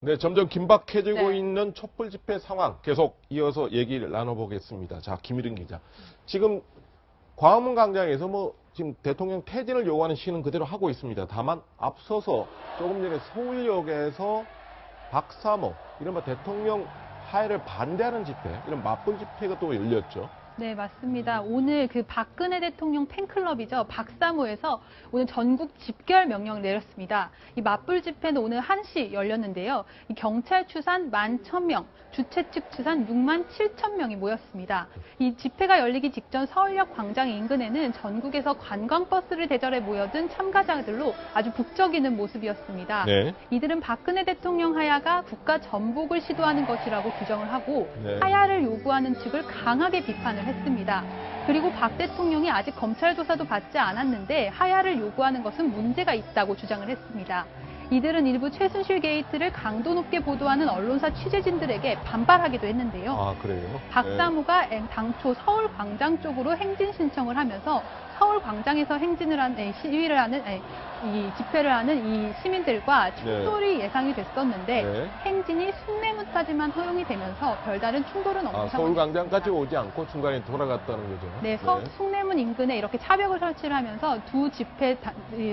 네, 점점 긴박해지고 네. 있는 촛불 집회 상황 계속 이어서 얘기를 나눠보겠습니다. 자, 김일은 기자. 지금 광화문 광장에서 지금 대통령 퇴진을 요구하는 시위는 그대로 하고 있습니다. 다만 앞서서 조금 전에 서울역에서 박사모, 이른바 대통령 하야를 반대하는 집회, 이런 맞불 집회가 또 열렸죠. 네, 맞습니다. 오늘 그 박근혜 대통령 팬클럽이죠. 박사모에서 오늘 전국 집결 명령을 내렸습니다. 이 맞불 집회는 오늘 1시 열렸는데요. 이 경찰 추산 11,000명, 주최 측 추산 67,000명이 모였습니다. 이 집회가 열리기 직전 서울역 광장 인근에는 전국에서 관광버스를 대절해 모여든 참가자들로 아주 북적이는 모습이었습니다. 네. 이들은 박근혜 대통령 하야가 국가 전복을 시도하는 것이라고 규정을 하고 네. 하야를 요구하는 측을 강하게 비판을 했습니다. 그리고 박 대통령이 아직 검찰 조사도 받지 않았는데 하야를 요구하는 것은 문제가 있다고 주장을 했습니다. 이들은 일부 최순실 게이트를 강도 높게 보도하는 언론사 취재진들에게 반발하기도 했는데요. 아, 그래요? 박사모가 당초 서울 광장 쪽으로 행진 신청을 하면서 서울 광장에서 시위를 하는 이 집회를 하는 이 시민들과 충돌이 예상이 됐었는데 행진이 숭례문까지만 허용이 되면서 별다른 충돌은 없는 상황입니다. 서울 광장까지 오지 않고 중간에 돌아갔다는 거죠. 네, 숭례문 인근에 이렇게 차벽을 설치를 하면서 두 집회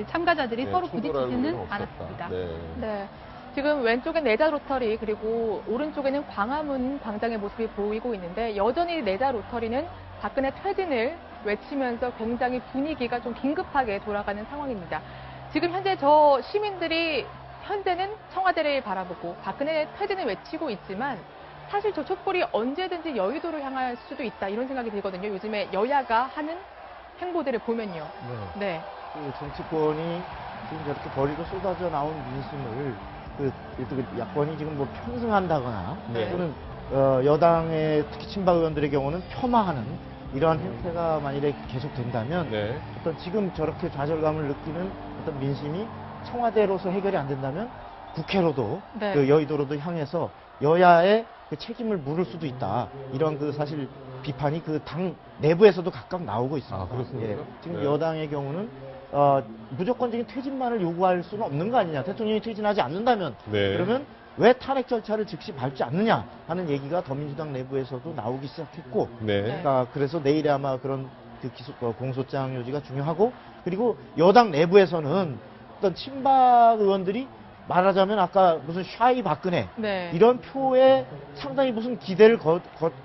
참가자들이 서로 부딪히지는 않았습니다. 네. 지금 왼쪽엔 내자 로터리 그리고 오른쪽에는 광화문 광장의 모습이 보이고 있는데 여전히 내자 로터리는 박근혜 퇴진을 외치면서 굉장히 분위기가 좀 긴급하게 돌아가는 상황입니다. 지금 현재 저 시민들이 현재는 청와대를 바라보고 박근혜 퇴진을 외치고 있지만 사실 저 촛불이 언제든지 여의도로 향할 수도 있다 이런 생각이 들거든요. 요즘에 여야가 하는 행보들을 보면요. 네. 그 정치권이 지금 저렇게 거리로 쏟아져 나온 민심을 야권이 지금 편승한다거나 또는 여당의 특히 친박 의원들의 경우는 폄하하는 이러한 행태가 만일에 계속된다면 어떤 지금 저렇게 좌절감을 느끼는 어떤 민심이 청와대로서 해결이 안 된다면 국회로도 그 여의도로도 향해서 여야의 그 책임을 물을 수도 있다. 이런 그 사실 비판이 그 당 내부에서도 각각 나오고 있습니다. 아, 그렇습니까? 지금 여당의 경우는 무조건적인 퇴진만을 요구할 수는 없는 거 아니냐. 대통령이 퇴진하지 않는다면 그러면 왜 탄핵 절차를 즉시 밟지 않느냐 하는 얘기가 더민주당 내부에서도 나오기 시작했고 그러니까 그래서 내일에 아마 그런 그 공소장 요지가 중요하고 그리고 여당 내부에서는 어떤 친박 의원들이 말하자면 아까 무슨 샤이 박근혜 이런 표에 상당히 무슨 기대를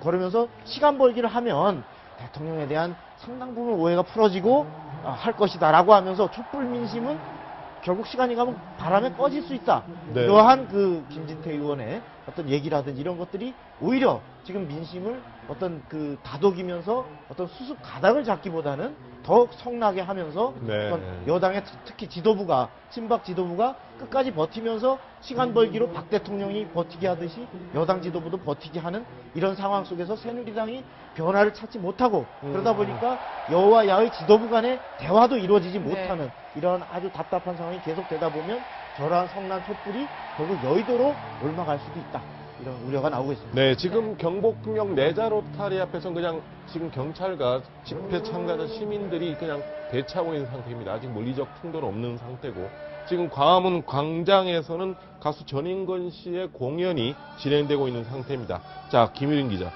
걸으면서 시간 벌기를 하면 대통령에 대한 상당 부분 오해가 풀어지고 할 것이다라고 하면서 촛불 민심은 결국 시간이 가면 바람에 꺼질 수 있다. 이러한 그 김진태 의원의 어떤 얘기라든지 이런 것들이 오히려 지금 민심을 어떤 그 다독이면서 어떤 수습 가닥을 잡기보다는 더욱 성나게 하면서 어떤 여당의 특히 지도부가 친박 지도부가 끝까지 버티면서 시간 벌기로 박 대통령이 버티게 하듯이 여당 지도부도 버티게 하는 이런 상황 속에서 새누리당이 변화를 찾지 못하고 그러다 보니까 여와 야의 지도부 간의 대화도 이루어지지 못하는 이런 아주 답답한 상황이 계속되다 보면 저러한 성난 촛불이 결국 여의도로 올라갈 수도 있다. 이런 우려가 나오고 있습니다. 네, 지금 경복궁역 내자 로타리 앞에서는 그냥 지금 경찰과 집회 참가자 시민들이 그냥 대치하고 있는 상태입니다. 아직 물리적 충돌 없는 상태고 지금 광화문 광장에서는 가수 전인권 씨의 공연이 진행되고 있는 상태입니다. 자, 김유린 기자.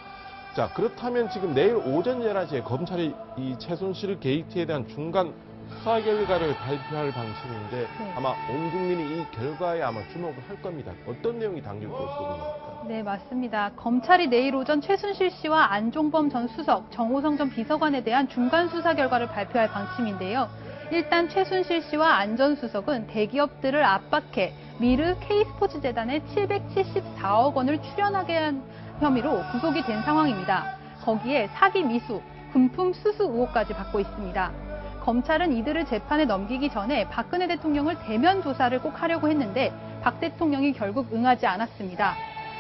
자, 그렇다면 지금 내일 오전 11시에 검찰이 이 최순실 게이트에 대한 중간 수사 결과를 발표할 방침인데 아마 온 국민이 이 결과에 아마 주목을 할 겁니다. 어떤 내용이 담길 것입니까? 네, 맞습니다. 검찰이 내일 오전 최순실 씨와 안종범 전 수석, 정호성 전 비서관에 대한 중간 수사 결과를 발표할 방침인데요. 일단 최순실 씨와 안 전 수석은 대기업들을 압박해 미르 K스포츠재단에 774억 원을 출연하게 한 혐의로 구속이 된 상황입니다. 거기에 사기 미수, 금품 수수 의혹까지 받고 있습니다. 검찰은 이들을 재판에 넘기기 전에 박근혜 대통령을 대면 조사를 꼭 하려고 했는데 박 대통령이 결국 응하지 않았습니다.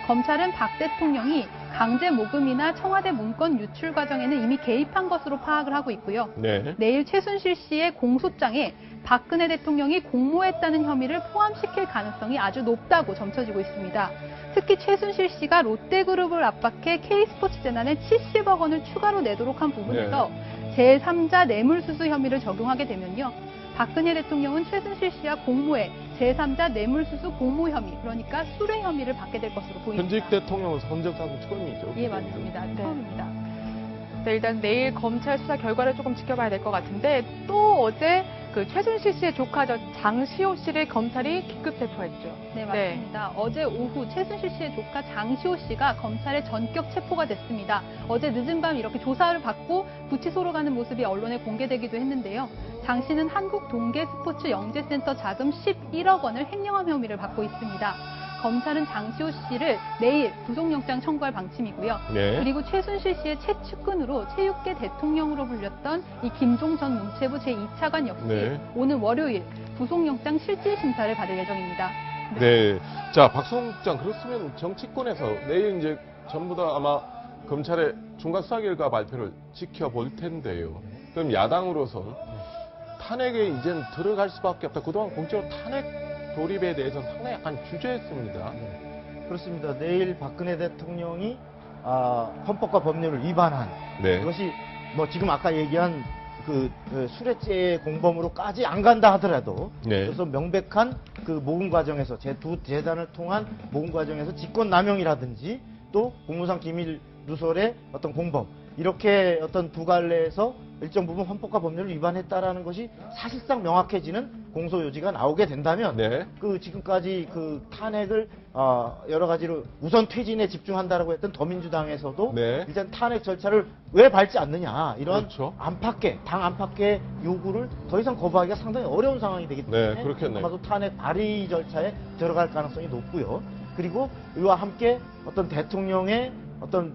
검찰은 박 대통령이 강제 모금이나 청와대 문건 유출 과정에는 이미 개입한 것으로 파악을 하고 있고요. 내일 최순실 씨의 공소장에 박근혜 대통령이 공모했다는 혐의를 포함시킬 가능성이 아주 높다고 점쳐지고 있습니다. 특히 최순실 씨가 롯데그룹을 압박해 K스포츠재단에 70억 원을 추가로 내도록 한 부분에서 제3자 뇌물수수 혐의를 적용하게 되면요. 박근혜 대통령은 최순실 씨와 공모해 제3자 뇌물수수 공모 혐의, 그러니까 수뢰 혐의를 받게 될 것으로 보입니다. 현직 대통령은 선정사고 처음이죠. 예, 맞습니다. 네. 처음입니다. 네, 일단 내일 검찰 수사 결과를 조금 지켜봐야 될 것 같은데 또 어제 그 최순실 씨의 조카죠 장시호 씨를 검찰이 긴급 체포했죠. 네, 맞습니다. 어제 오후 최순실 씨의 조카 장시호 씨가 검찰에 전격 체포가 됐습니다. 어제 늦은 밤 이렇게 조사를 받고 구치소로 가는 모습이 언론에 공개되기도 했는데요. 장 씨는 한국동계스포츠영재센터 자금 11억 원을 횡령한 혐의를 받고 있습니다. 검찰은 장시호 씨를 내일 구속영장 청구할 방침이고요. 네. 그리고 최순실 씨의 최측근으로 체육계 대통령으로 불렸던 이 김종 전 문체부 제2차관 역시 네. 오늘 월요일 구속영장 실질심사를 받을 예정입니다. 네. 자, 박성장, 그렇으면 정치권에서 내일 이제 전부 다 아마 검찰의 중간 수사 결과 발표를 지켜볼 텐데요. 그럼 야당으로선 탄핵에 이제는 들어갈 수밖에 없다. 그동안 공적으로 탄핵 돌입에 대해서 상당히 약간 주저했습니다. 그렇습니다. 내일 박근혜 대통령이 헌법과 법률을 위반한 네. 그것이 뭐 지금 아까 얘기한 그 수뢰죄 공범으로까지 안 간다 하더라도 네. 그래서 명백한 그 모금 과정에서 두 재단을 통한 모금 과정에서 직권 남용이라든지 또 공무상 기밀 누설의 어떤 공범 이렇게 어떤 두 갈래에서 일정 부분 헌법과 법률을 위반했다라는 것이 사실상 명확해지는 공소 요지가 나오게 된다면 네. 그 지금까지 그 탄핵을 여러 가지로 우선 퇴진에 집중한다라고 했던 더민주당에서도 네. 일단 탄핵 절차를 왜 밟지 않느냐 이런 그렇죠. 당 안팎의 요구를 더 이상 거부하기가 상당히 어려운 상황이 되기 때문에 네, 그렇겠네요. 아마도 탄핵 발의 절차에 들어갈 가능성이 높고요. 그리고 이와 함께 어떤 대통령의 어떤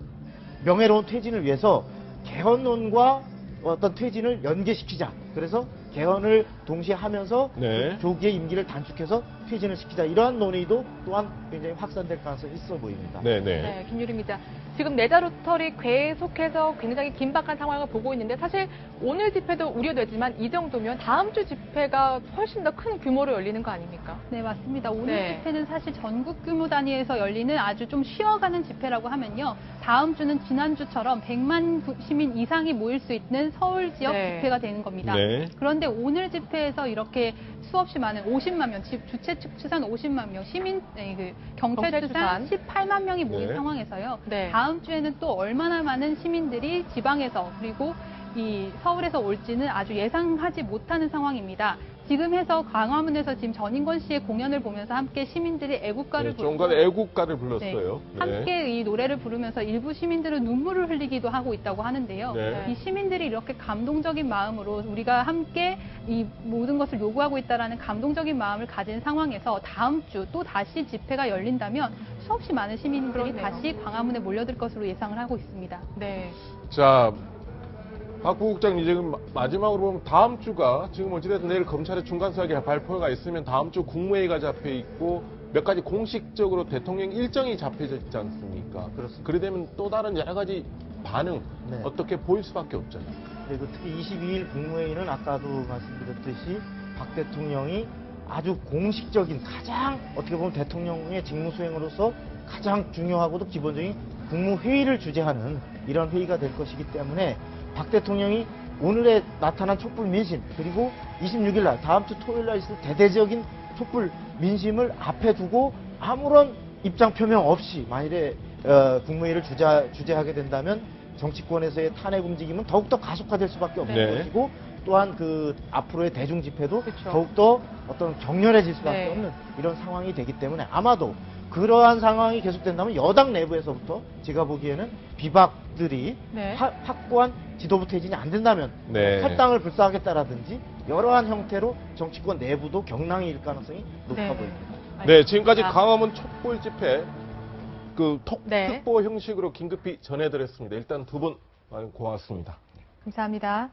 명예로운 퇴진을 위해서 개헌론과 어떤 퇴진을 연계시키자. 그래서 개헌을 동시에 하면서 네. 조기의 임기를 단축해서 퇴진을 시키자. 이러한 논의도 또한 굉장히 확산될 가능성이 있어 보입니다. 네네. 네, 김유림 기자. 지금 내자 로터리 계속해서 굉장히 긴박한 상황을 보고 있는데 사실 오늘 집회도 우려되지만 이 정도면 다음 주 집회가 훨씬 더 큰 규모로 열리는 거 아닙니까? 네, 맞습니다. 오늘 네. 집회는 사실 전국 규모 단위에서 열리는 아주 좀 쉬어가는 집회라고 하면요. 다음 주는 지난주처럼 100만 시민 이상이 모일 수 있는 서울 지역 네. 집회가 되는 겁니다. 네. 그런데 오늘 집회에서 이렇게 수없이 많은 50만 명, 주최 측 추산 50만 명, 경찰 경찰 추산 추산. 18만 명이 모인 네. 상황에서요. 네. 다음 주에는 또 얼마나 많은 시민들이 지방에서 그리고 이 서울에서 올지는 아주 예상하지 못하는 상황입니다. 지금 해서 광화문에서 지금 전인권 씨의 공연을 보면서 함께 시민들이 애국가를 네, 좀 전에 애국가를 불렀어요. 네. 함께 이 노래를 부르면서 일부 시민들은 눈물을 흘리기도 하고 있다고 하는데요. 네. 이 시민들이 이렇게 감동적인 마음으로 우리가 함께 이 모든 것을 요구하고 있다라는 감동적인 마음을 가진 상황에서 다음 주 또 다시 집회가 열린다면 수없이 많은 시민들이 그러네요. 다시 광화문에 몰려들 것으로 예상을 하고 있습니다. 네. 자, 박 부국장님 지금 마지막으로 보면 다음 주가 지금 어찌됐든 내일 검찰의 중간 수사 발표가 있으면 다음 주 국무회의가 잡혀 있고 몇 가지 공식적으로 대통령 일정이 잡혀져 있지 않습니까? 그렇습니다. 그래 되면 또 다른 여러 가지 반응 네. 어떻게 보일 수밖에 없잖아요. 그리고 특히 22일 국무회의는 아까도 말씀드렸듯이 박 대통령이 아주 공식적인 가장 어떻게 보면 대통령의 직무 수행으로서 가장 중요하고도 기본적인 국무회의를 주재하는 이런 회의가 될 것이기 때문에 박 대통령이 오늘에 나타난 촛불 민심 그리고 26일 날 다음 주 토요일 날 있을 대대적인 촛불 민심을 앞에 두고 아무런 입장 표명 없이 만일에 국무회의를 주재하게 된다면 정치권에서의 탄핵 움직임은 더욱더 가속화될 수밖에 없는 네. 것이고 또한 그 앞으로의 대중 집회도 그렇죠. 더욱더 어떤 격렬해질 수밖에 네. 없는 이런 상황이 되기 때문에 아마도 그러한 상황이 계속된다면 여당 내부에서부터 제가 보기에는 비박들이 네. 확고한 지도부 퇴진이 안 된다면 네. 탈당을 불사하겠다라든지 여러한 형태로 정치권 내부도 경랑이 일 가능성이 높아 네. 보입니다. 네, 지금까지 알겠습니다. 광화문 촛불 집회 네. 특보 형식으로 긴급히 전해드렸습니다. 일단 두 분 고맙습니다. 감사합니다.